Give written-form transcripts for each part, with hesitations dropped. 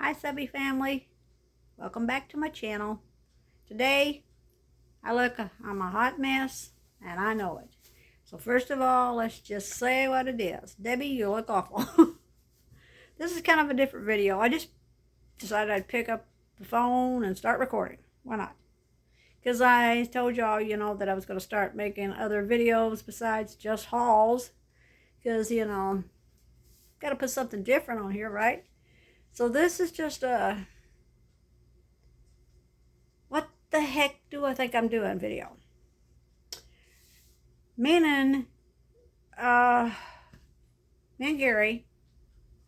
Hi subbie family, welcome back to my channel. Today I'm a hot mess and I know it. So first of all, let's just say what it is. Debbie, you look awful. This is kind of a different video. I just decided I'd pick up the phone and start recording. Why not? Because I told y'all, that I was going to start making other videos besides just hauls. Because, got to put something different on here, right? So this is just a what the heck do I think I'm doing video. Me and Gary,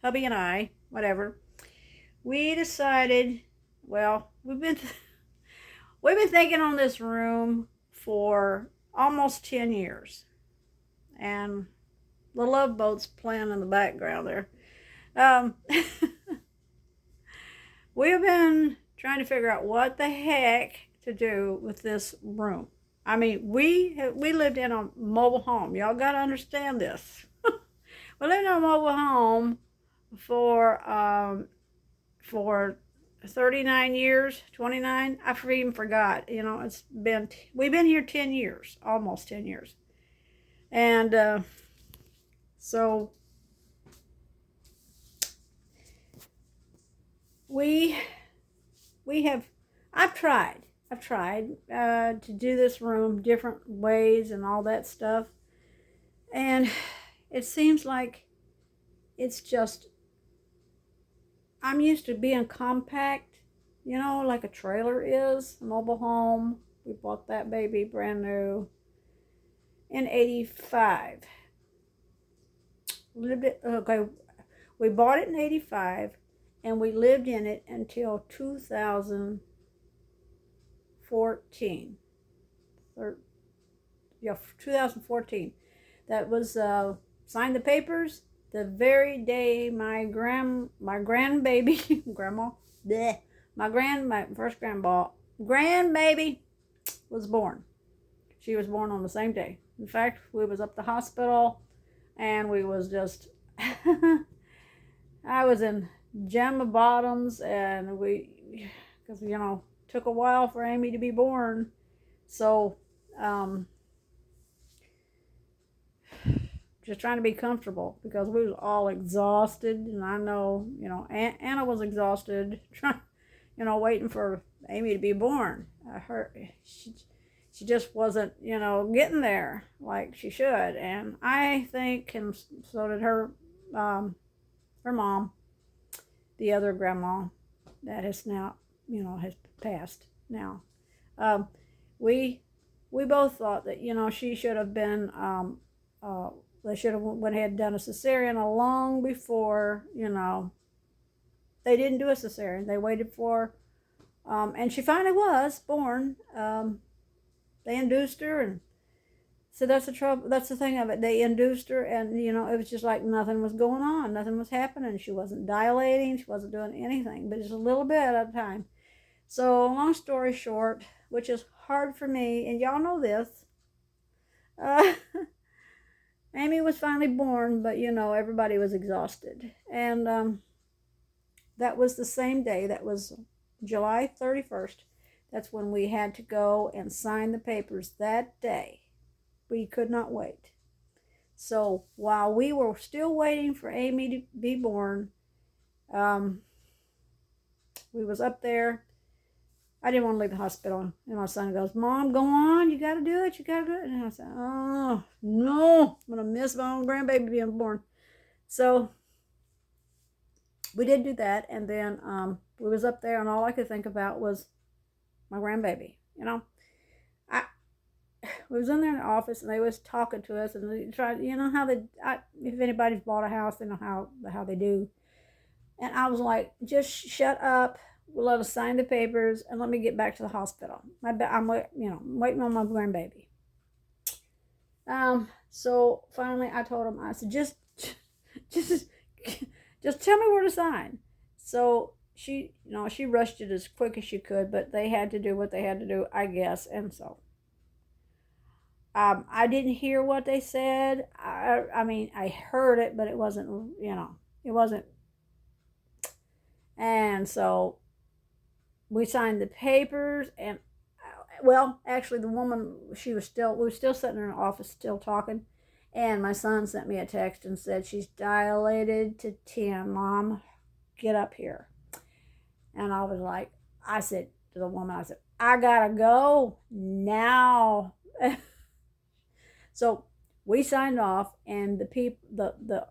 hubby and I, whatever, we decided, well, we've been thinking on this room for almost 10 years. And the Love Boat's playing in the background there. We've been trying to figure out what the heck to do with this room. I mean, we lived in a mobile home. Y'all got to understand this. We lived in a mobile home for 39 years, 29. I even forgot. We've been here 10 years, almost 10 years. And so I've tried to do this room different ways and all that stuff, and it seems like it's just, I'm used to being compact, like a trailer is, a mobile home. We bought that baby brand new in 85. We bought it in 85 and we lived in it until 2014. 2014. That was signed the papers the very day my grandbaby grandma bleh, my first grandbaby was born. She was born on the same day. In fact, we was up the hospital and we was just I was in jamma bottoms, and because took a while for Amy to be born, so just trying to be comfortable because we was all exhausted, and I know Anna was exhausted trying, waiting for Amy to be born. She just wasn't getting there like she should, and I think, and so did her mom, the other grandma that has now, has passed now. We both thought that, she should have been, they should have went ahead and done a cesarean long before, they didn't do a cesarean. They waited for, and she finally was born. They induced her, and so that's the trouble. That's the thing of it. They induced her, and it was just like nothing was going on. Nothing was happening. She wasn't dilating. She wasn't doing anything, but just a little bit at a time. So long story short, which is hard for me, and y'all know this, Amy was finally born, but everybody was exhausted, and that was the same day. That was July 31st. That's when we had to go and sign the papers that day. We could not wait. So while we were still waiting for Amy to be born, we was up there. I didn't want to leave the hospital. And my son goes, "Mom, go on. You got to do it. You got to do it." And I said, "Oh, no. I'm going to miss my own grandbaby being born." So we did do that. And then we was up there, and all I could think about was my grandbaby. We was in there in the office, and they was talking to us, and they tried, how if anybody's bought a house, they know how they do. And I was like, just shut up, let us sign the papers, and let me get back to the hospital. I'm waiting on my grandbaby. So finally I told him, I said, just tell me where to sign. So she rushed it as quick as she could, but they had to do what they had to do, I guess. And so I didn't hear what they said. I mean, I heard it, but it wasn't, it And so we signed the papers, and well, actually, the woman, we were still sitting in her office, still talking. And my son sent me a text and said, she's dilated to 10, Mom, get up here. And I was like, I said to the woman, I said, I gotta go now. So we signed off, and the people, the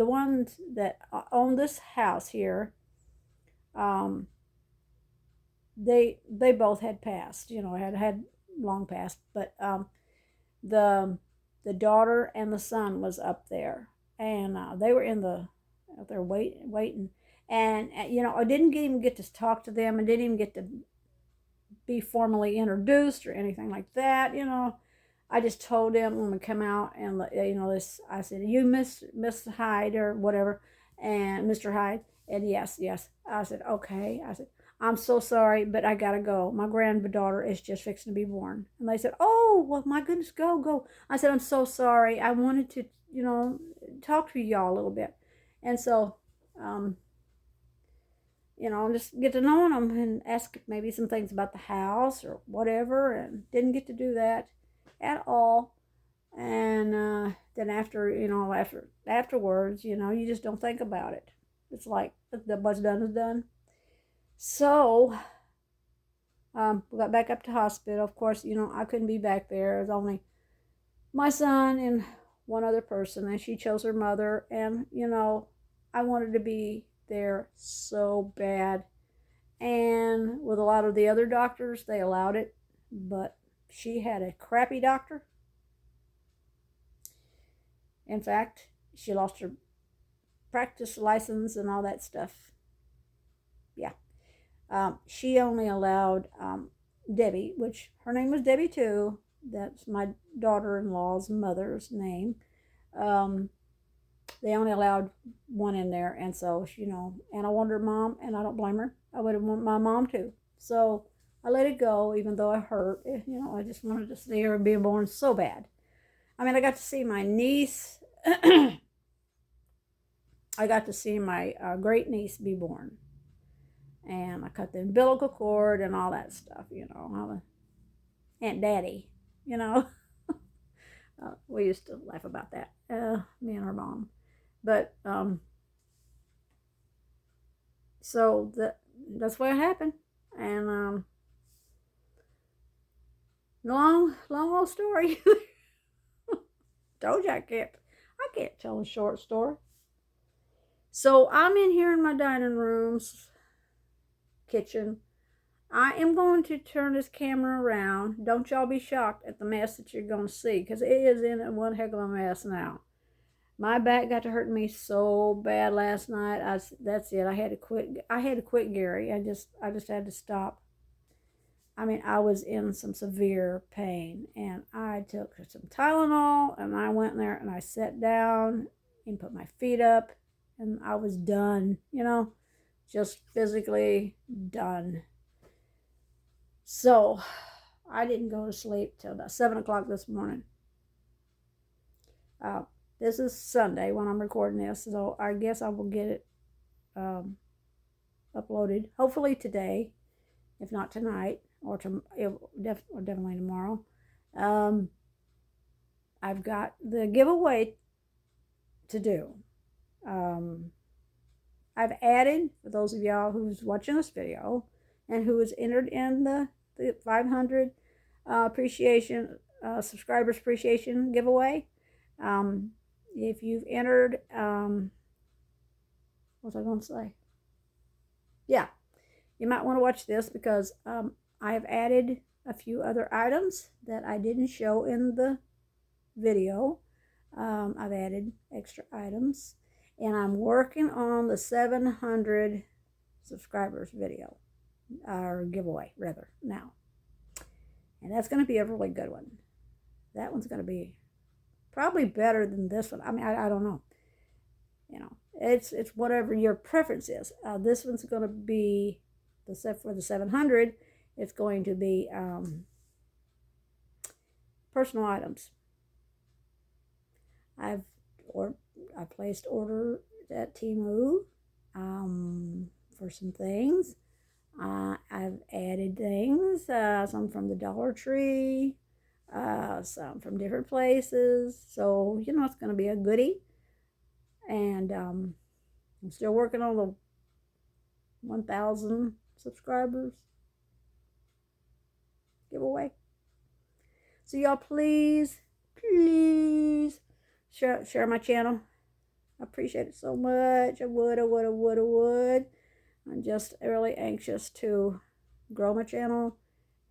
ones that own this house here, um, they both had passed, had long passed, but the the daughter and the son was up there, and they were in the out there waiting, and I didn't even get to talk to them, and didn't even get to be formally introduced or anything like that. I just told them when we come out, and this, I said, you Miss Hyde or whatever, and Mr. Hyde, and yes, I said, okay. I said, I'm so sorry, but I gotta go. My granddaughter is just fixing to be born. And they said, oh, well, my goodness, go. I said, I'm so sorry. I wanted to, talk to y'all a little bit. And so, just get to know them and ask maybe some things about the house or whatever, and didn't get to do that at all. And then afterwards, you just don't think about it. It's like what's done is done. So we got back up to hospital. Of course, I couldn't be back there. It was only my son and one other person, and she chose her mother. And I wanted to be there so bad. And with a lot of the other doctors, they allowed it, but she had a crappy doctor. In fact, she lost her practice license and all that stuff. Yeah. She only allowed Debbie, which her name was Debbie too. That's my daughter-in-law's mother's name. They only allowed one in there, and so and I wanted her mom, and I don't blame her. I would have wanted my mom too. So I let it go, even though it hurt. I just wanted to see her being born so bad. I mean, I got to see my niece. I got to see my great niece be born. And I cut the umbilical cord and all that stuff, Aunt Daddy, we used to laugh about that, me and her mom. But so that's what happened. And long old story. Told you I can't tell a short story. So I'm in here in my dining room's kitchen. I am going to turn this camera around. Don't y'all be shocked at the mess that you're going to see, because it is in one heck of a mess now. My back got to hurt me so bad last night. That's it. I had to quit, Gary. I just had to stop. I mean, I was in some severe pain, and I took some Tylenol, and I went in there and I sat down and put my feet up, and I was done, just physically done. So I didn't go to sleep till about 7 o'clock this morning. This is Sunday when I'm recording this, so I guess I will get it uploaded hopefully today, if not tonight, or definitely tomorrow. I've got the giveaway to do. I've added, for those of y'all who's watching this video and who is entered in the 500 appreciation subscribers appreciation giveaway. If you've entered, what was I going to say? Yeah, you might want to watch this, because I have added a few other items that I didn't show in the video. I've added extra items, and I'm working on the 700 subscribers video, or giveaway rather, now. And that's going to be a really good one. That one's going to be probably better than this one. I mean, I don't know. It's whatever your preference is. This one's going to be, for the 700, it's going to be personal items. I placed order at temu, for some things. I've added things, some from the Dollar Tree, some from different places. So, it's going to be a goodie. And I'm still working on the 1,000 subscribers giveaway. So y'all please share my channel. I appreciate it so much. I would. I'm just really anxious to grow my channel,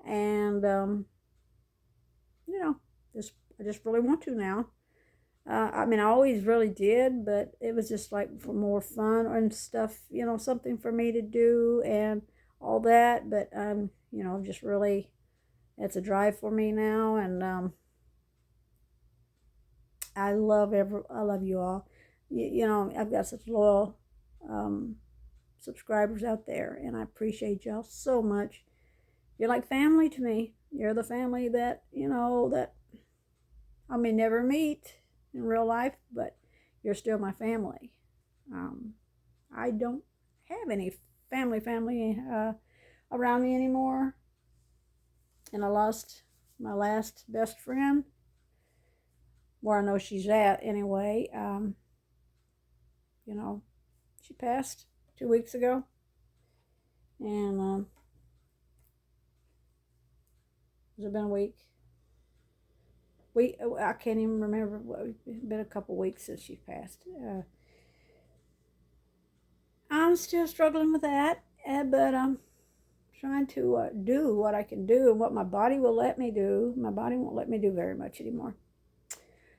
and I just really want to now. I mean, I always really did, but it was just like for more fun and stuff, something for me to do and all that. But just really, it's a drive for me now, and I love you all. I've got such loyal subscribers out there, and I appreciate y'all so much. You're like family to me. You're the family that that I may never meet in real life, but you're still my family. I don't have any family around me anymore, and I lost my last best friend, where I know she's at anyway. She passed 2 weeks ago, and has it been a week? I can't even remember. It's been a couple weeks since she passed. I'm still struggling with that, but I'm trying to do what I can do and what my body will let me do. My body won't let me do very much anymore.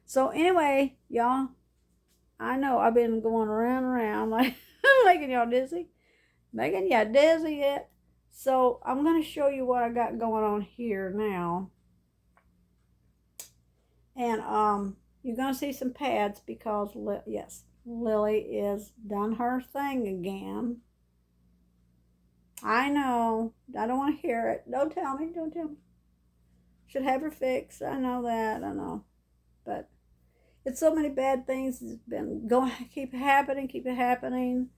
So anyway, y'all, I know I've been going around and around like making y'all dizzy. Making y'all dizzy yet? So I'm going to show you what I got going on here now. And you're going to see some pads because, yes, Lily is done her thing again. I know. I don't want to hear it. Don't tell me. Should have her fixed. I know that. I know. But it's so many bad things that's been going, keep happening,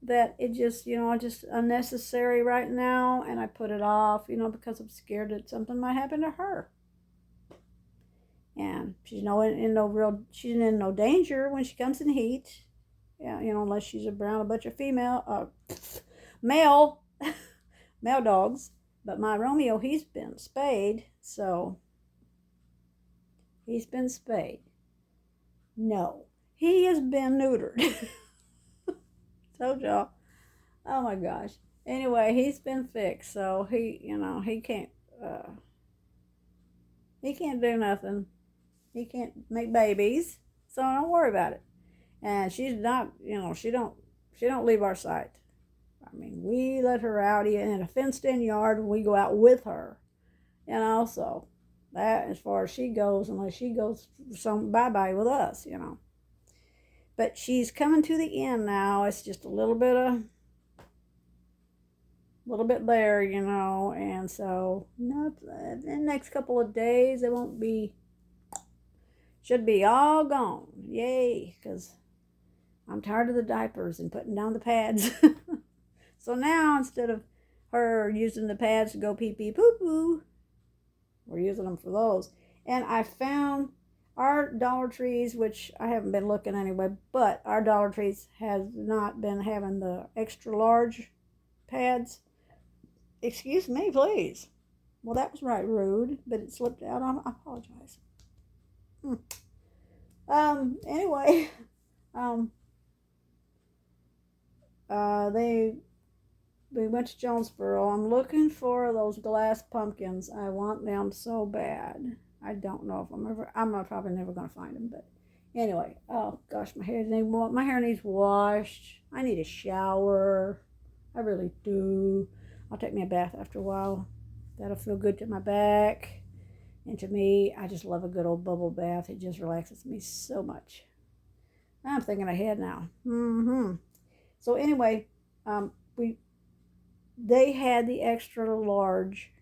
that it just, just unnecessary right now. And I put it off, because I'm scared that something might happen to her. And she's in no danger when she comes in heat. Yeah, unless she's around a bunch of male dogs. But my Romeo, he's been spayed, so he's been spayed. No, he has been neutered. Told y'all. Oh my gosh. Anyway, he's been fixed, so he can't do nothing. He can't make babies, so don't worry about it. And she's not, she don't leave our sight. I mean, we let her out in a fenced-in yard, and we go out with her. So that, as far as she goes, unless she goes some bye-bye with us, But she's coming to the end now. It's just a little bit there, and so in the next couple of days, it should be all gone. Yay, because I'm tired of the diapers and putting down the pads. So now, instead of her using the pads to go pee-pee poo-poo, we're using them for those. And I found our Dollar Trees, which I haven't been looking anyway, but our Dollar Trees has not been having the extra large pads. Excuse me, please. Well, that was right rude, but it slipped out. I apologize. Anyway, we went to Jonesboro. I'm looking for those glass pumpkins. I want them so bad. I don't know if I'm probably never going to find them, but anyway, oh gosh, my hair needs washed. I need a shower. I really do. I'll take me a bath after a while. That'll feel good to my back. And to me, I just love a good old bubble bath. It just relaxes me so much. I'm thinking ahead now. So anyway, they had the extra large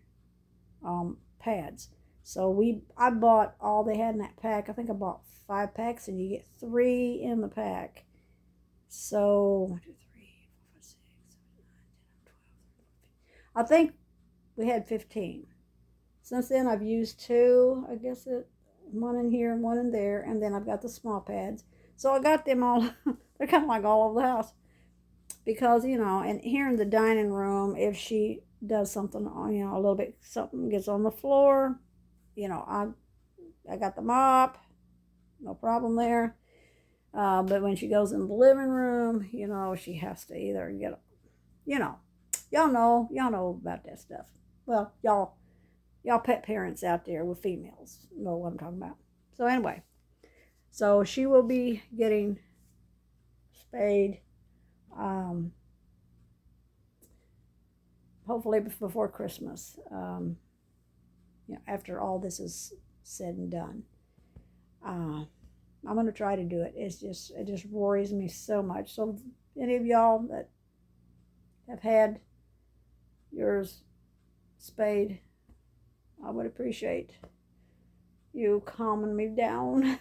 pads. So I bought all they had in that pack. I think I bought 5 packs, and you get 3 in the pack. So 1, 2, 3, I think we had 15. Since then, I've used 2. I guess one in here and one in there, and then I've got the small pads. So I got them all. They're kind of like all over the house because, you know, and here in the dining room, if she does something, you know, a little bit, something gets on the floor, you know, I got the mop, no problem there. But when she goes in the living room, you know, she has to either get, you know, y'all know about that stuff. Well, y'all pet parents out there with females know what I'm talking about. So anyway, so she will be getting spayed, hopefully before Christmas, you know, after all this is said and done. I'm going to try to do it. It just worries me so much. So any of y'all that have had yours spayed, I would appreciate you calming me down,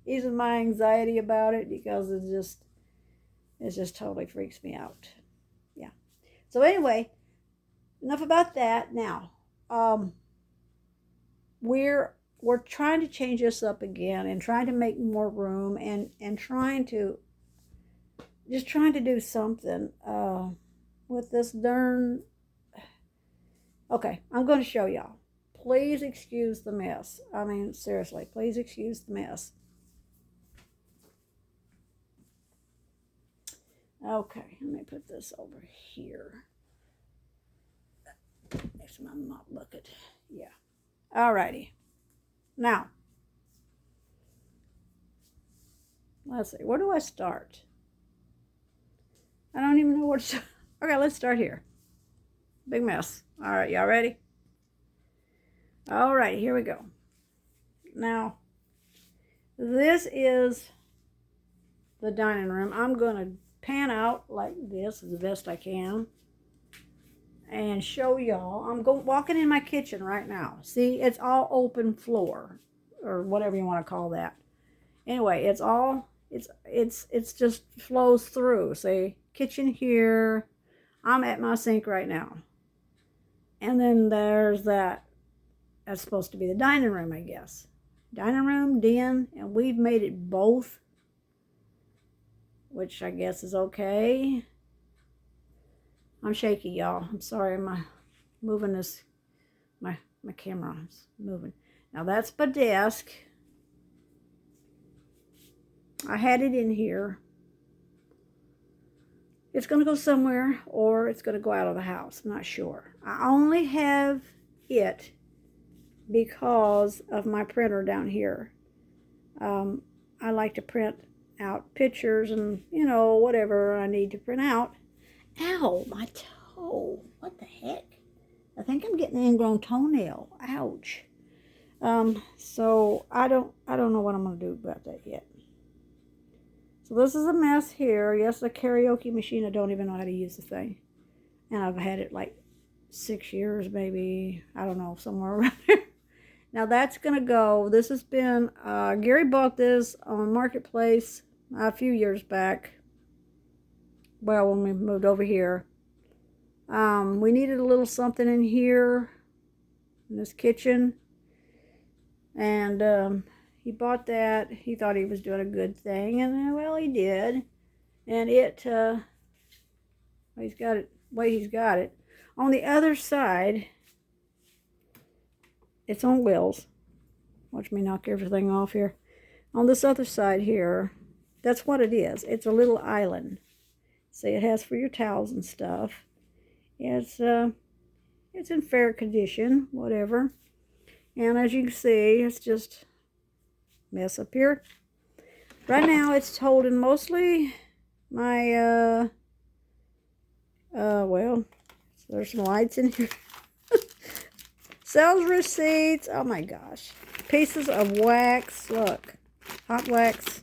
easing my anxiety about it, because it just totally freaks me out. Yeah. So anyway, enough about that. Now, we're trying to change this up again and trying to make more room and trying to do something with this darn. Okay, I'm going to show y'all. Please excuse the mess. I mean, seriously, please excuse the mess. Okay, let me put this over here next to my mop bucket. Yeah. Alrighty. Now, let's see. Where do I start? I don't even know where to start. Okay, let's start here. Big mess. All right, y'all ready? All right, here we go. Now, this is the dining room. I'm going to pan out like this as the best I can and show y'all. I'm walking in my kitchen right now. See, it's all open floor or whatever you want to call that. Anyway, it's just flows through. See, kitchen here. I'm at my sink right now. And then there's that's supposed to be the dining room, I guess. Dining room, den, and we've made it both, which I guess is okay. I'm shaky, y'all. I'm sorry, I'm moving this, my camera is moving. Now that's my desk. I had it in here. It's going to go somewhere, or it's going to go out of the house. I'm not sure. I only have it because of my printer down here. I like to print out pictures and, you know, whatever I need to print out. Ow, my toe. What the heck? I think I'm getting an ingrown toenail. Ouch. So I don't know what I'm going to do about that yet. So this is a mess here. Yes, a karaoke machine. I don't even know how to use the thing. And I've had it like 6 years, maybe. I don't know, somewhere around there. Now that's going to go. This has been, Gary bought this on Marketplace a few years back. Well, when we moved over here. We needed a little something in here, in this kitchen. And he bought that. He thought he was doing a good thing. And, well, he did. And it, he's got it, he's got it. On the other side, it's on wheels. Watch me knock everything off here. On this other side here, that's what it is. It's a little island. See, it has for your towels and stuff. It's in fair condition, whatever. And as you can see, it's just mess up here. Right now, it's holding mostly my, well, there's some lights in here. Sales receipts. Oh my gosh. Pieces of wax. Look. Hot wax.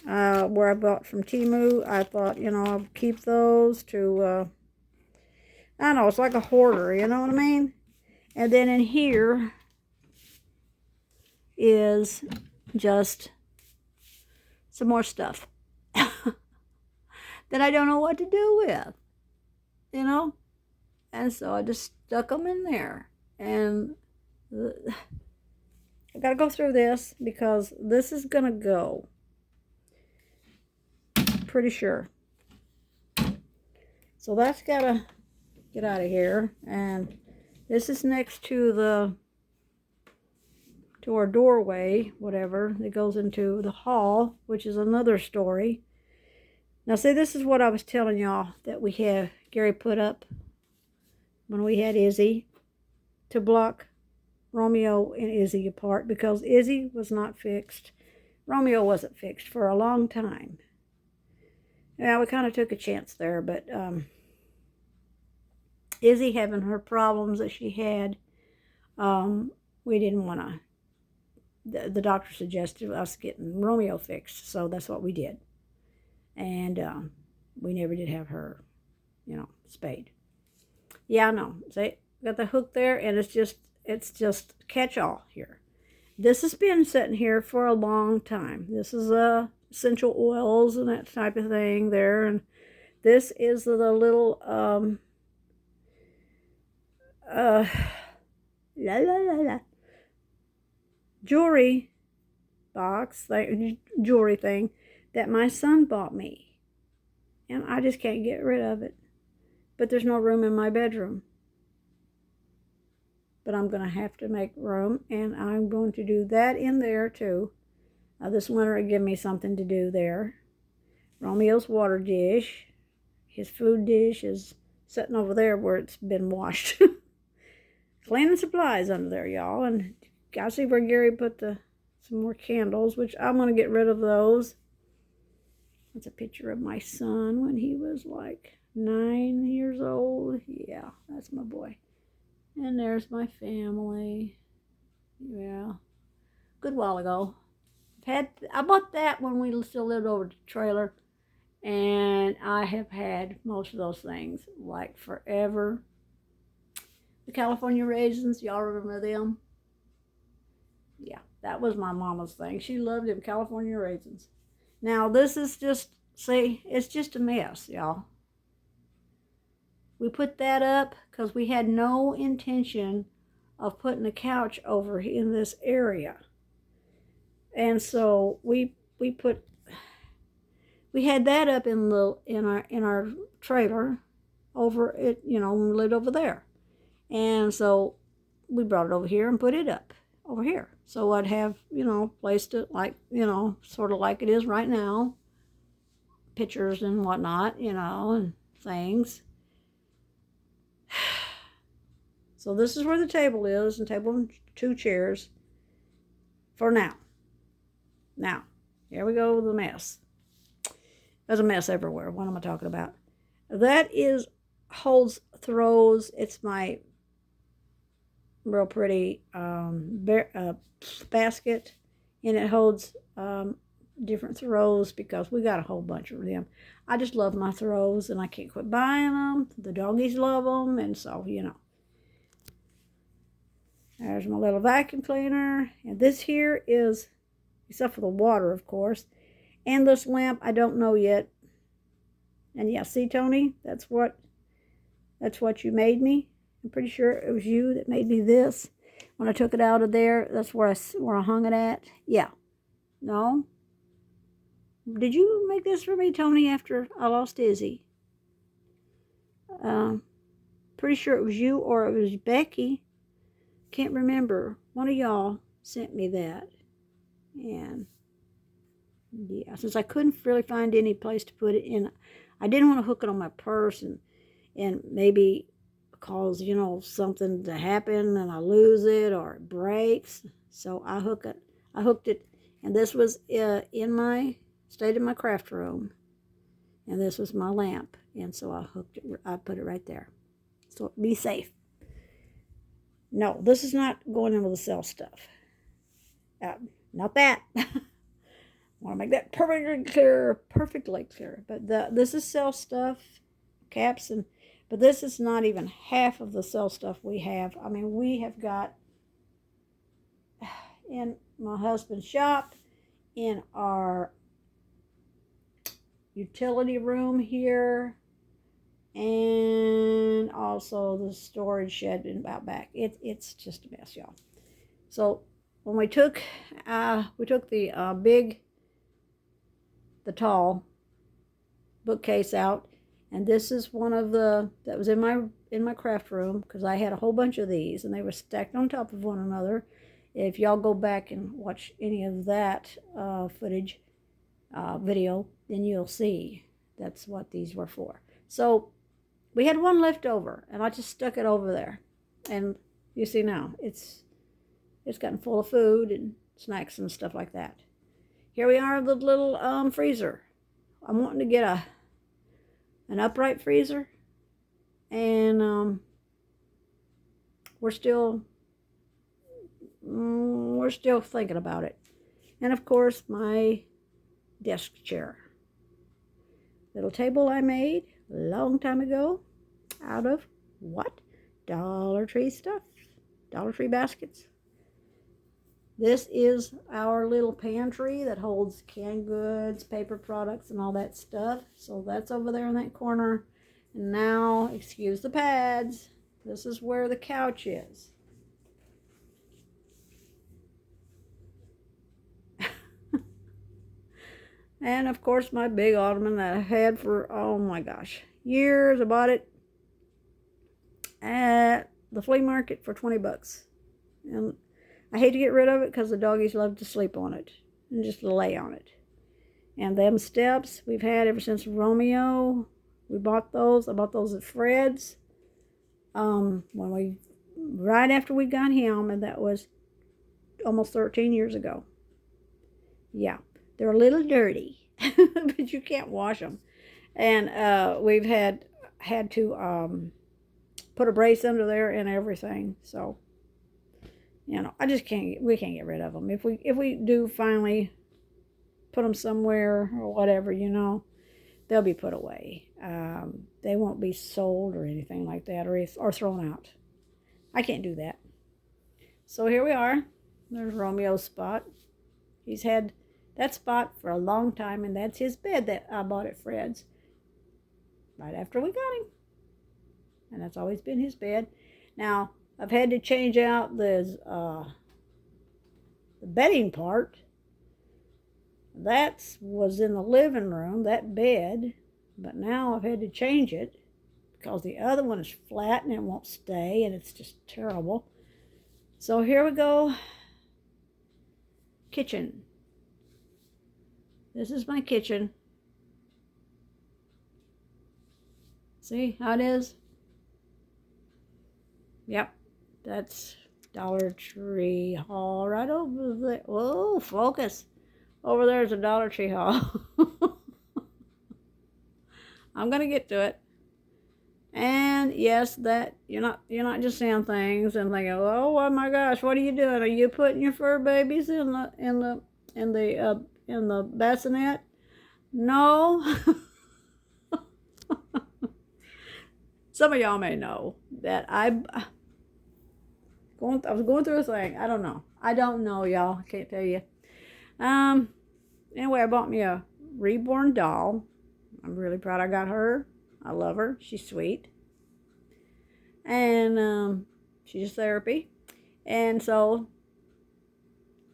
Where I bought from Temu. I thought, you know, I'll keep those to, I don't know, it's like a hoarder, you know what I mean? And then in here is just some more stuff that I don't know what to do with, you know? And so I just stuck them in there. And I got to go through this because this is going to go. Pretty sure. So that's got to get out of here. And this is next to our doorway, whatever, that goes into the hall, which is another story. Now, see, this is what I was telling y'all that we have Gary put up when we had Izzy to block Romeo and Izzy apart because Izzy was not fixed. Romeo wasn't fixed for a long time. Now, we kind of took a chance there, but Izzy having her problems that she had, we didn't want to. The doctor suggested us getting Romeo fixed, so that's what we did. And we never did have her, spayed. Yeah, I know. See, got the hook there, and it's just catch-all here. This has been sitting here for a long time. This is essential oils and that type of thing there, and this is the little jewelry box, jewelry thing that my son bought me, and I just can't get rid of it. But there's no room in my bedroom. But I'm going to have to make room, and I'm going to do that in there too. This winter it give me something to do there. Romeo's water dish, his food dish is sitting over there where it's been washed. Cleaning supplies under there, y'all, and I see where Gary put some more candles, which I'm going to get rid of those. That's a picture of my son when he was like 9 years old. Yeah, that's my boy. And there's my family. Yeah, good while ago. I bought that when we still lived over the trailer, and I have had most of those things like forever. The California raisins, y'all remember them? Yeah, that was my mama's thing. She loved them California raisins. Now, this is just, see, it's just a mess, y'all. We put that up because we had no intention of putting a couch over in this area. And so we had that up in our trailer over it, we lived over there. And so we brought it over here and put it up over here. So I'd have, placed it like, sort of like it is right now. Pictures and whatnot, and things. So this is where the table is, and table and 2 chairs for now. Now, here we go with the mess. There's a mess everywhere. What am I talking about? That holds throws. It's my real pretty basket, and it holds different throws because we got a whole bunch of them. I just love my throws, and I can't quit buying them. The doggies love them, and so, There's my little vacuum cleaner, and this here is, except for the water, of course, and this lamp, I don't know yet. And yeah, see, Tony, that's what you made me. I'm pretty sure it was you that made me this. When I took it out of there, that's where I hung it at. Yeah. No? Did you make this for me, Tony, after I lost Izzy? Pretty sure it was you or it was Becky. Can't remember. One of y'all sent me that. And yeah, since I couldn't really find any place to put it in, I didn't want to hook it on my purse and maybe cause, something to happen and I lose it or it breaks. So I hooked it, and this was stayed in my craft room, and this was my lamp, and so I put it right there. So be safe. No, this is not going in with the cell stuff. Not that. I want to make that perfectly clear. But this is cell stuff, caps, but this is not even half of the cell stuff we have. I mean, we have got in my husband's shop, in our utility room here, and also the storage shed in about back. It's just a mess, y'all. So when we took the tall bookcase out, and this is one of the that was in my craft room, because I had a whole bunch of these and they were stacked on top of one another. If y'all go back and watch any of that footage video, then you'll see that's what these were for. So we had one left over, and I just stuck it over there, and you see now it's gotten full of food and snacks and stuff like that. Here we are, the little freezer. I'm wanting to get an upright freezer, and we're still thinking about it. And of course, my desk chair, little table I made a long time ago out of what? Dollar Tree stuff, Dollar Tree baskets. This is our little pantry that holds canned goods, paper products, and all that stuff. So that's over there in that corner. And now, excuse the pads, this is where the couch is. And of course, my big ottoman that I had for, oh my gosh, years. I bought it at the flea market for 20 bucks. And I hate to get rid of it because the doggies love to sleep on it and just lay on it. And them steps we've had ever since Romeo. We bought those. I bought those at Fred's right after we got him, and that was almost 13 years ago. Yeah, they're a little dirty, but you can't wash them. And we've had to put a brace under there and everything. So, you know, we can't get rid of them. If we do finally put them somewhere or whatever, you know, they'll be put away. They won't be sold or anything like that, or thrown out. I can't do that. So here we are. There's Romeo's spot. He's had that spot for a long time, and that's his bed that I bought at Fred's right after we got him. And that's always been his bed. Now, I've had to change out the bedding part. That was in the living room, that bed, but now I've had to change it because the other one is flat and it won't stay, and it's just terrible. So here we go. Kitchen. This is my kitchen. See how it is? Yep, that's Dollar Tree haul right over there. Whoa, focus. Over there's a Dollar Tree haul. I'm gonna get to it. And yes, that you're not just saying things and thinking, oh my gosh, what are you doing? Are you putting your fur babies in the bassinet? No. Some of y'all may know that I was going through a thing. I don't know, y'all. I can't tell you. Anyway, I bought me a reborn doll. I'm really proud I got her. I love her. She's sweet. And she's therapy. And so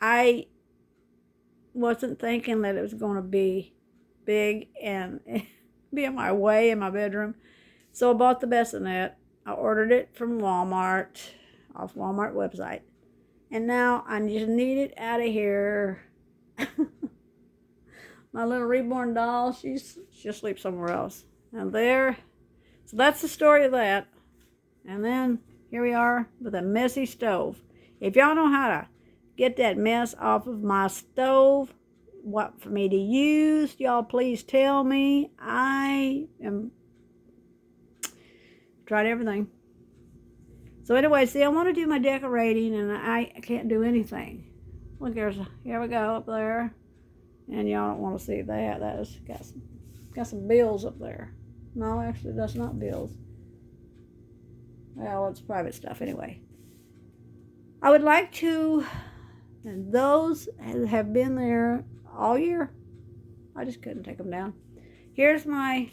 I wasn't thinking that it was going to be big and be in my way in my bedroom. So I bought the bassinet. I ordered it from Walmart, off Walmart website. And now I just need it out of here. My little reborn doll, she'll sleep somewhere else. And there, so that's the story of that. And then here we are with a messy stove. If y'all know how to get that mess off of my stove, what for me to use, y'all please tell me. I am tried everything. So anyway, see, I want to do my decorating, and I can't do anything. Look, here we go up there. And y'all don't want to see that. That has got some bills up there. No, actually, that's not bills. Well, it's private stuff anyway. I would like to, and those have been there all year. I just couldn't take them down. Here's my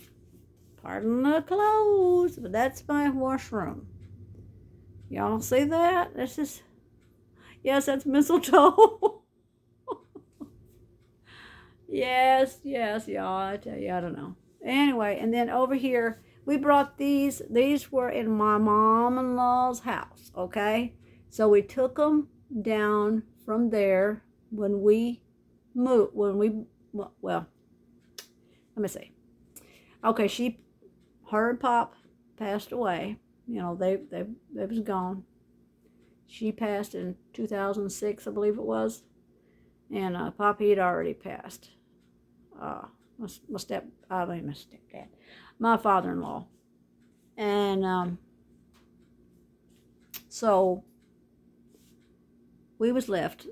Pardon the clothes, but that's my washroom. Y'all see that? This is, yes, that's mistletoe. Yes, y'all. I tell you, I don't know. Anyway, and then over here, we brought these. These were in my mom-in-law's house, okay? So we took them down from there when we moved, well, let me see. Okay, her and Pop passed away. You know, they was gone. She passed in 2006, I believe it was. And Poppy had already passed. My stepdad, my father-in-law. And so we was left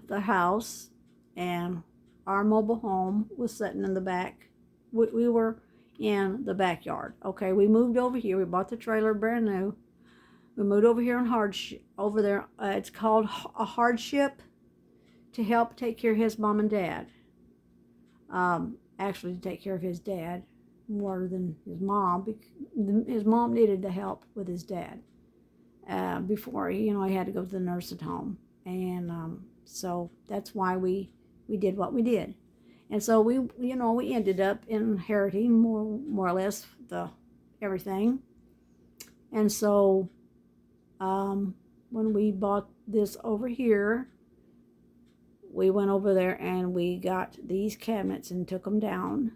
the house, and our mobile home was sitting in the back. We were in the backyard. Okay, we moved over here. We bought the trailer brand new. We moved over here on hardship. Over there, it's called a hardship, to help take care of his mom and dad. Actually, to take care of his dad more than his mom. His mom needed the help with his dad before he had to go to the nursing home, and so that's why we did what we did. And so we ended up inheriting more or less everything. And so when we bought this over here, we went over there and we got these cabinets and took them down.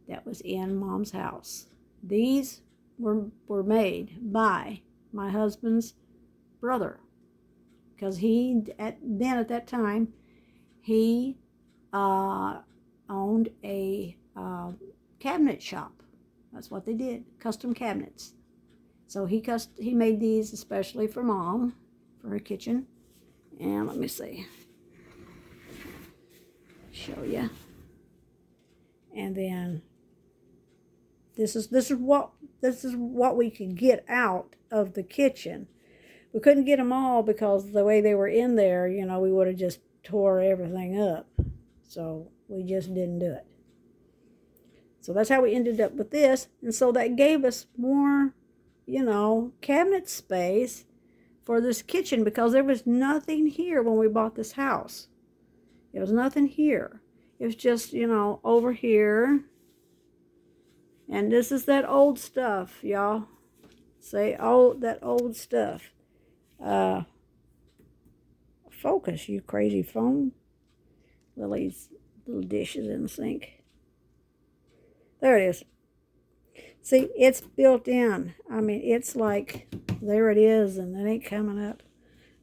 That was in Mom's house. These were made by my husband's brother, because at that time he owned a cabinet shop. That's what they did, custom cabinets. So he made these especially for Mom, for her kitchen. And let me see, show you. And then this is what we could get out of the kitchen. We couldn't get them all because the way they were in there, we would have just tore everything up. So we just didn't do it. So that's how we ended up with this. And so that gave us more, cabinet space for this kitchen, because there was nothing here when we bought this house. There was nothing here. It was just, over here. And this is that old stuff, y'all. Say, oh, that old stuff. Focus, you crazy phone. Lily's little dishes in the sink. There it is. See, it's built in. I mean, it's like, there it is, and it ain't coming up.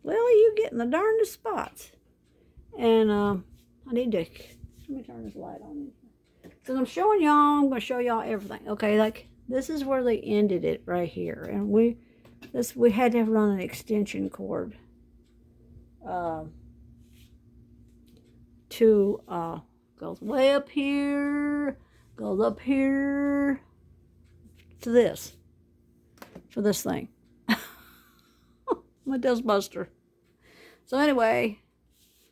Lily, you getting the darndest spots. And I need to, let me turn this light on. Because I'm going to show y'all everything. Okay, like, this is where they ended it right here. And we had to run an extension cord goes way up here, goes up here to this, for this thing. My dust buster. So anyway,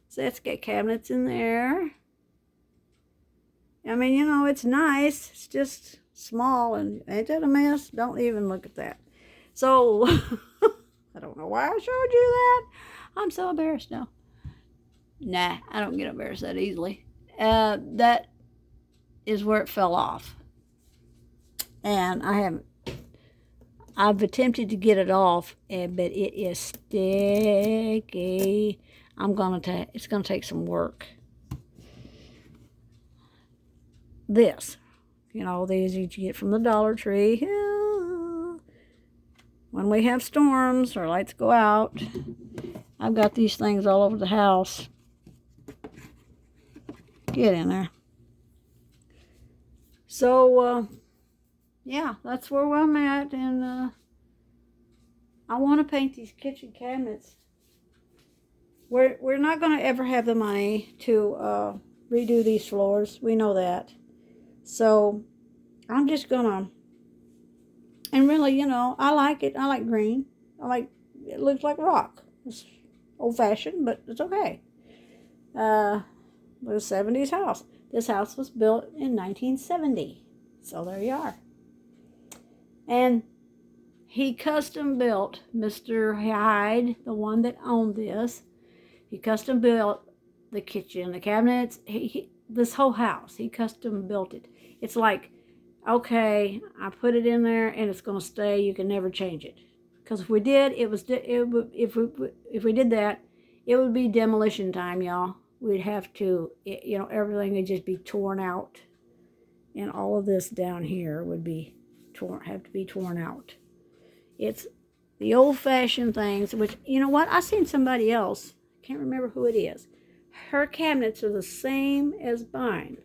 so let's get cabinets in there. I mean, it's nice. It's just small, and ain't that a mess? Don't even look at that. So, I don't know why I showed you that. I'm so embarrassed now. Nah, I don't get embarrassed that easily. That is where it fell off. And I've attempted to get it off, but it is sticky. It's gonna take some work. These you get from the Dollar Tree. When we have storms or lights go out, I've got these things all over the house. Get in there. So, yeah, that's where I'm at, and I want to paint these kitchen cabinets. We're not going to ever have the money to redo these floors. We know that. So I'm just gonna, and really, I like it. I like green. It looks like rock. It's old-fashioned, but it's okay. It was a 70s house. This house was built in 1970. So there you are. And he custom built, Mr. Hyde, the one that owned this, he custom built the kitchen, the cabinets, this whole house. He custom built it. It's like, okay, I put it in there and it's going to stay. You can never change it. Because if we did, if we did that, it would be demolition time, y'all. We'd have to, everything would just be torn out. And all of this down here would have to be torn out. It's the old-fashioned things, which, you know what? I seen somebody else. Can't remember who it is. Her cabinets are the same as mine.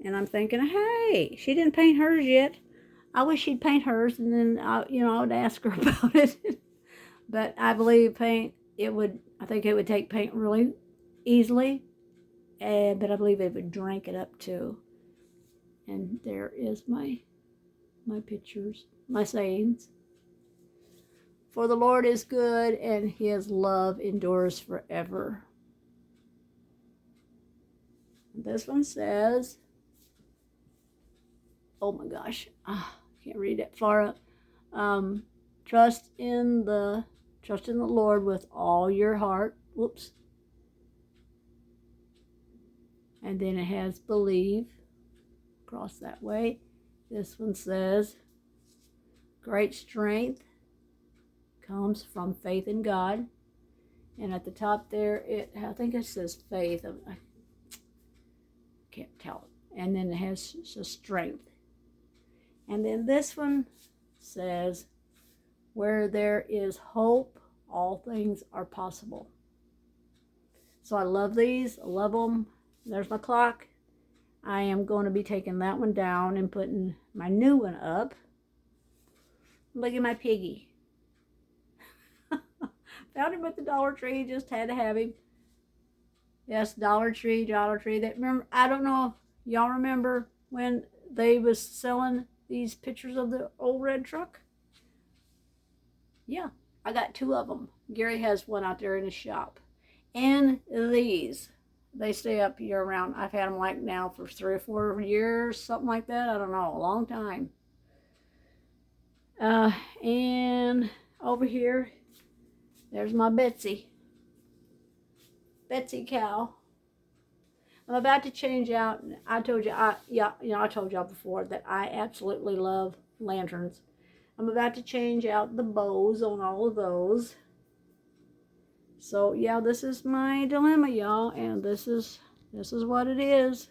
And I'm thinking, hey, she didn't paint hers yet. I wish she'd paint hers, and then, I would ask her about it. But I believe I think it would take paint really easily. But I believe it would drink it up too. And there is my pictures, my sayings. For the Lord is good, and his love endures forever. This one says, oh my gosh, can't read that far up. Trust in the Lord with all your heart. Whoops. And then it has believe. Across that way. This one says, great strength comes from faith in God. And at the top there, I think it says faith. I can't tell. And then it has strength. And then this one says, where there is hope, all things are possible. So I love these. I love them. There's my clock. I am going to be taking that one down and putting my new one up. Look at my piggy. Found him at the Dollar Tree. Just had to have him. Yes, Dollar Tree. That, remember, I don't know if y'all remember when they was selling these pictures of the old red truck. Yeah, I got 2 of them. Gary has one out there in his shop. And these. They stay up year round. I've had them like now for 3 or 4 years, something like that. I don't know, a long time. And over here, there's my Betsy cow. I'm about to change out. I told you, I told y'all before that I absolutely love lanterns. I'm about to change out the bows on all of those. So yeah, this is my dilemma, y'all, and this is what it is.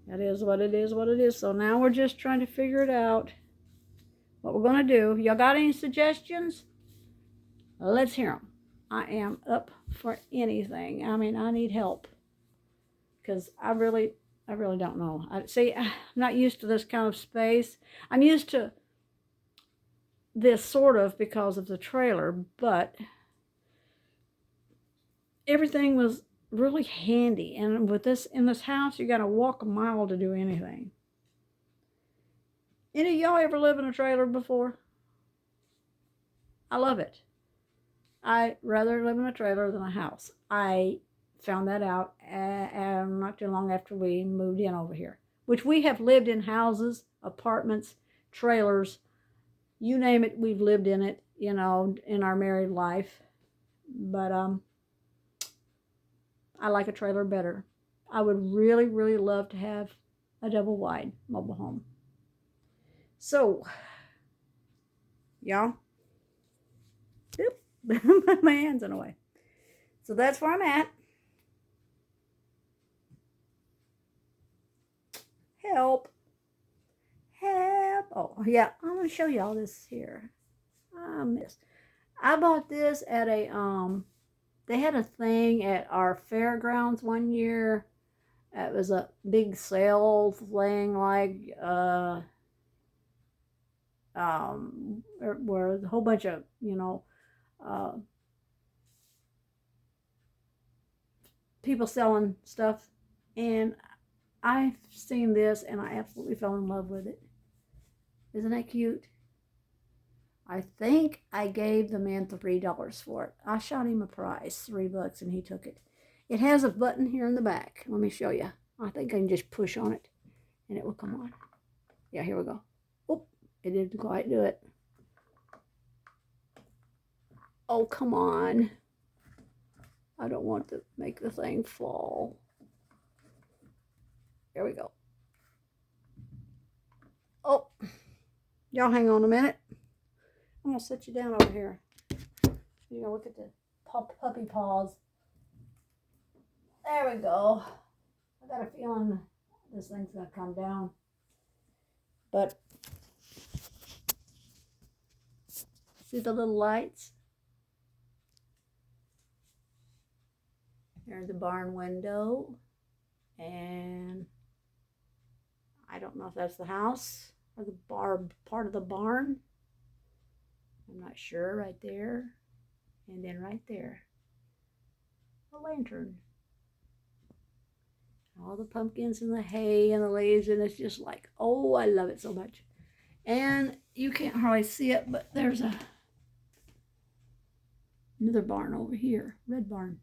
That is what it is. So now we're just trying to figure it out. What we're gonna do. Y'all got any suggestions? Let's hear them. I am up for anything. I mean, I need help because I really don't know. I'm not used to this kind of space. I'm used to this sort of because of the trailer, but everything was really handy. And with this, in this house, you got to walk a mile to do anything. Any of y'all ever live in a trailer before? I love it. I'd rather live in a trailer than a house. I found that out not too long after we moved in over here, which we have lived in houses, apartments, trailers, you name it, we've lived in it, in our married life. But I like a trailer better. I would really, really love to have a double wide mobile home. So, y'all, my hand's in the way. So that's where I'm at. Help. Oh, yeah, I'm going to show y'all this here. I bought this at they had a thing at our fairgrounds one year. It was a big sale thing, like, where a whole bunch of, people selling stuff. And I've seen this and I absolutely fell in love with it. Isn't that cute? I think I gave the man $3 for it. I shot him a price, $3, and he took it. It has a button here in the back. Let me show you. I think I can just push on it and it will come on. Yeah, here we go. Oh, it didn't quite do it. Oh, come on. I don't want to make the thing fall. There we go. Oh, y'all hang on a minute. I'm going to sit you down over here. You're going to look at the puppy paws. There we go. I got a feeling this thing's going to come down. But see the little lights? There's the barn window. And I don't know if that's the house or the part of the barn. I'm not sure. Right there. And then right there, a lantern. All the pumpkins and the hay and the leaves, and it's just like, oh, I love it so much. And you can't hardly see it, but there's another barn over here, red barn.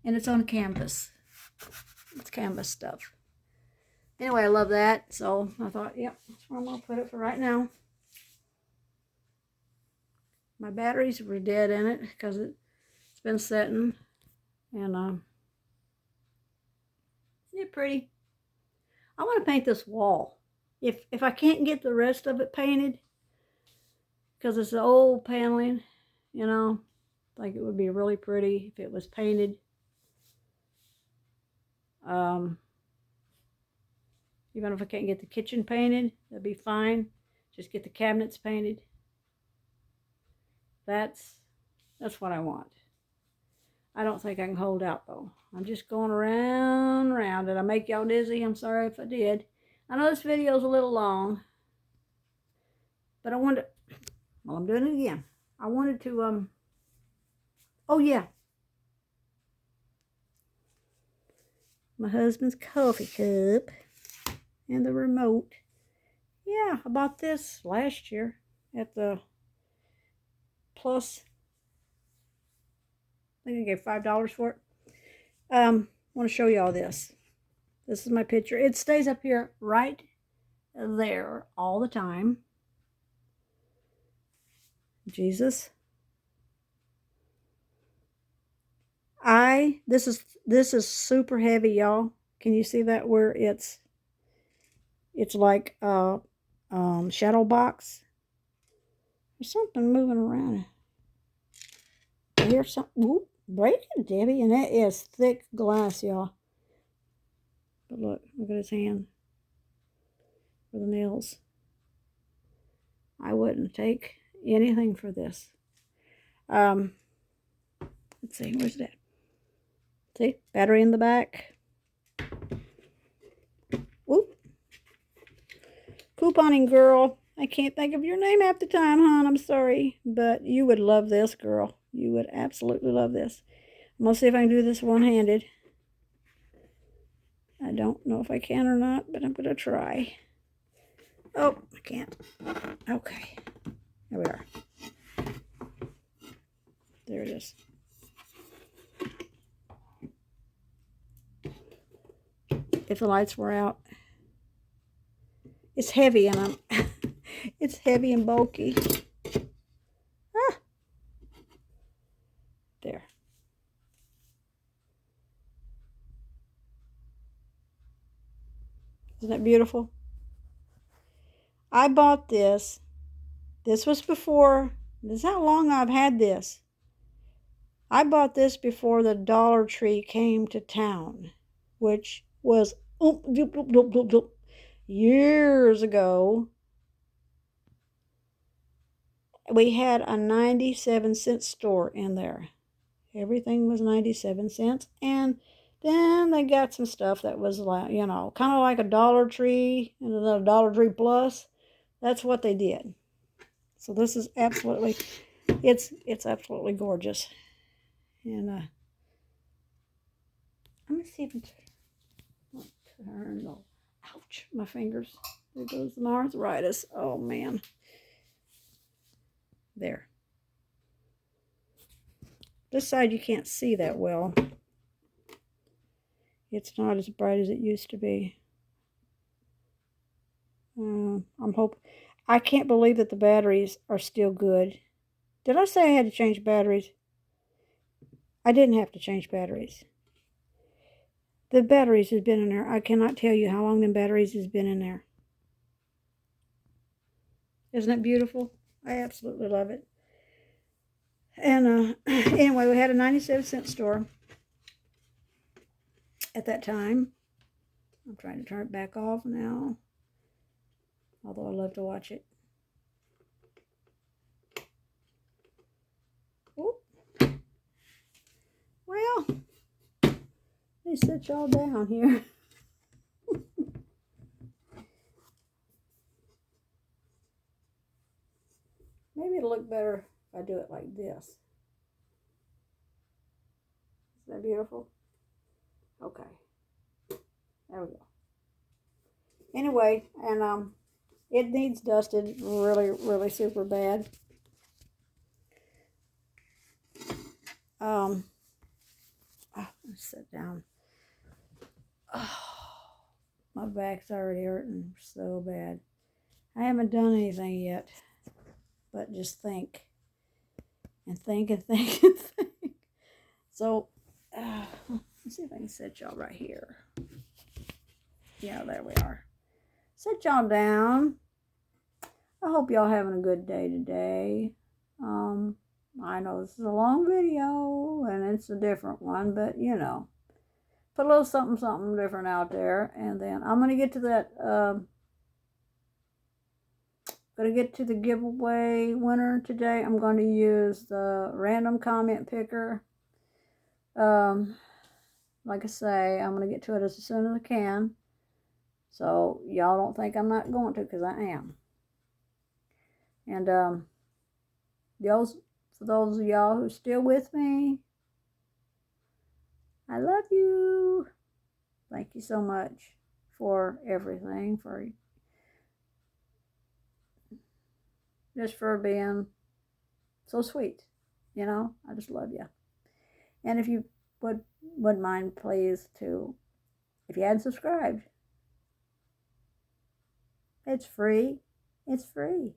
And it's on canvas. It's canvas stuff. Anyway, I love that, so I thought, yep, that's where I'm going to put it for right now. My batteries were dead in it because it's been setting. And isn't it pretty? I want to paint this wall. If I can't get the rest of it painted, because it's the old paneling, you know, I think it would be really pretty if it was painted. Even if I can't get the kitchen painted, that'd be fine. Just get the cabinets painted. That's what I want. I don't think I can hold out though. I'm just going around and around. Did I make y'all dizzy? I'm sorry if I did. I know this video is a little long, but I wanted, well, I'm doing it again. I wanted to, oh yeah. My husband's coffee cup and the remote. Yeah, I bought this last year at the Plus. I think I gave $5 for it. I want to show y'all this. This is my picture. It stays up here right there all the time. Jesus. This is super heavy, y'all. Can you see that where it's like shadow box? There's something moving around. I hear something. Whoop, break it, Debbie. And that is thick glass, y'all. But look at his hand. For the nails. I wouldn't take anything for this. Let's see, where's that? See, battery in the back. Whoop. Couponing girl. I can't think of your name half the time, hon. I'm sorry. But you would love this, girl. You would absolutely love this. I'm going to see if I can do this one-handed. I don't know if I can or not, but I'm going to try. Oh, I can't. Okay. There we are. There it is. If the lights were out. It's heavy and it's heavy and bulky. Ah. There. Isn't that beautiful? I bought this. This was before, this is how long I've had this. I bought this before the Dollar Tree came to town, which was years ago. We had a 97-cent store in there. Everything was 97 cents. And then they got some stuff that was like, you know, kind of like a Dollar Tree and a Dollar Tree Plus. That's what they did. So this is absolutely, it's absolutely gorgeous. And I'm going to see if it's turn. Oh, ouch, my fingers. There goes my arthritis. Oh, man. There. This side you can't see that well. It's not as bright as it used to be. I can't believe that the batteries are still good. Did I say I had to change batteries? I didn't have to change batteries. The batteries has been in there. I cannot tell you how long the batteries has been in there. Isn't it beautiful? I absolutely love it. And anyway, we had a 97-cent store at that time. I'm trying to turn it back off now, although I love to watch it. Oh, well, let me sit y'all down here. Maybe it'll look better if I do it like this. Isn't that beautiful? Okay. There we go. Anyway, and it needs dusted really, really super bad. Let's sit down. Oh, my back's already hurting so bad. I haven't done anything yet, but just think and think and think and think. So, let's see if I can set y'all right here. Yeah, there we are. Sit y'all down. I hope y'all having a good day today. I know this is a long video and it's a different one, but you know, put a little something different out there. And then I'm going to get to that, going to get to the giveaway winner today. I'm going to use the random comment picker. Like I say, I'm going to get to it as soon as I can. So y'all don't think I'm not going to, because I am. And for those of y'all who are still with me, I love you. Thank you so much for everything, just for being so sweet. You know, I just love you. And if you would mind, please, if you hadn't subscribed, it's free. It's free.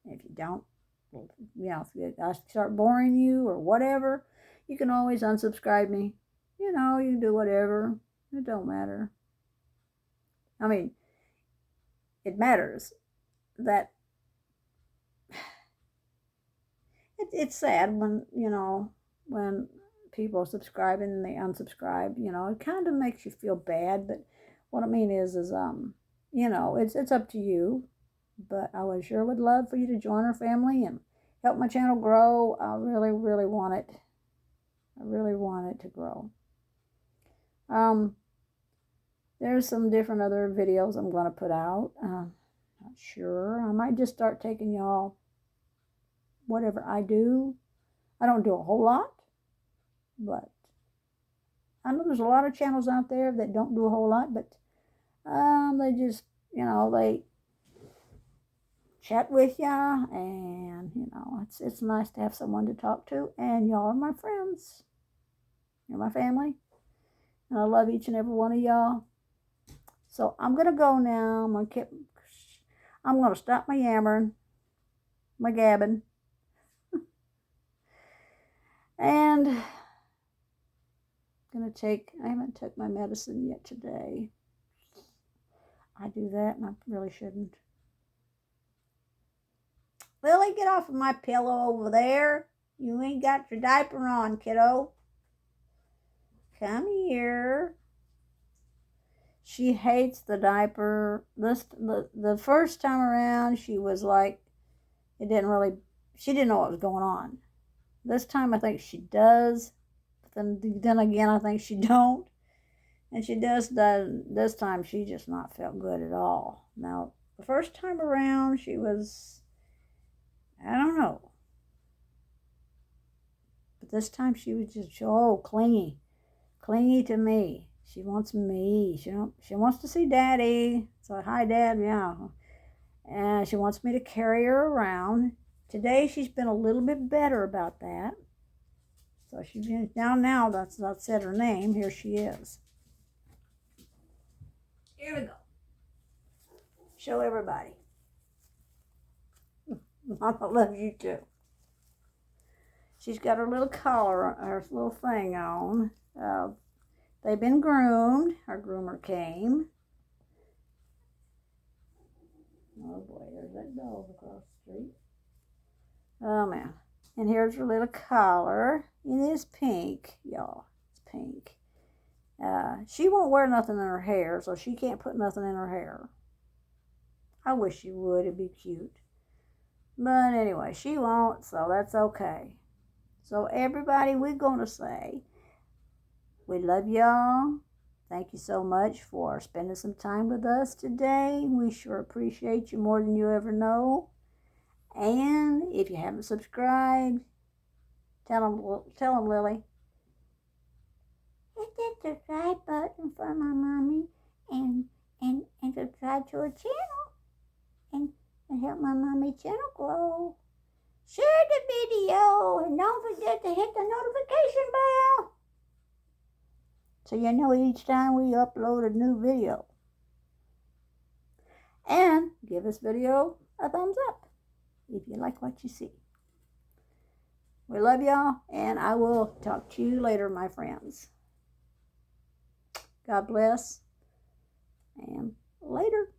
If you don't, you know, if I start boring you or whatever, you can always unsubscribe me. You know, you can do whatever. It don't matter. I mean, it matters that it's sad when, you know, when people subscribe and they unsubscribe. You know, it kind of makes you feel bad. But what I mean is you know, it's up to you. But I sure would love for you to join our family and help my channel grow. I really, really want it. I really want it to grow. There's some different other videos I'm going to put out. Not sure. I might just start taking y'all whatever I do. I don't do a whole lot, but I know there's a lot of channels out there that don't do a whole lot, but they just, you know, they chat with ya, and you know, it's nice to have someone to talk to, and y'all are my friends. You're my family, and I love each and every one of y'all. So I'm gonna go now. I'm gonna stop my yammering, my gabbing, and I haven't took my medicine yet today. I do that, and I really shouldn't. Lily, get off of my pillow over there. You ain't got your diaper on, kiddo. Come here. She hates the diaper. The first time around, she was like, she didn't know what was going on. This time, I think she does. But then again, I think she don't. And she does. This time, she just not felt good at all. Now, the first time around, she was, I don't know. But this time, she was just so clingy to me. She wants me. She wants to see Daddy. So, hi, Dad. Yeah. And she wants me to carry her around. Today, she's been a little bit better about that. So she's been now. That's said her name. Here she is. Here we go. Show everybody. Mama loves you too. She's got her little collar, her little thing on. They've been groomed. Our groomer came. Oh boy, there's that dog across the street. Oh man. And here's her little collar. It is pink, y'all. It's pink. She won't wear nothing in her hair, so she can't put nothing in her hair. I wish she would. It'd be cute. But anyway, she won't, so that's okay. So everybody, we're going to say, we love y'all. Thank you so much for spending some time with us today. We sure appreciate you more than you ever know. And if you haven't subscribed, tell them, Lily. Hit that subscribe button for my mommy and subscribe to her channel and help my mommy channel grow. Share the video and don't forget to hit the notification bell so you know each time we upload a new video. And give this video a thumbs up if you like what you see. We love y'all, and I will talk to you later, my friends. God bless, and later.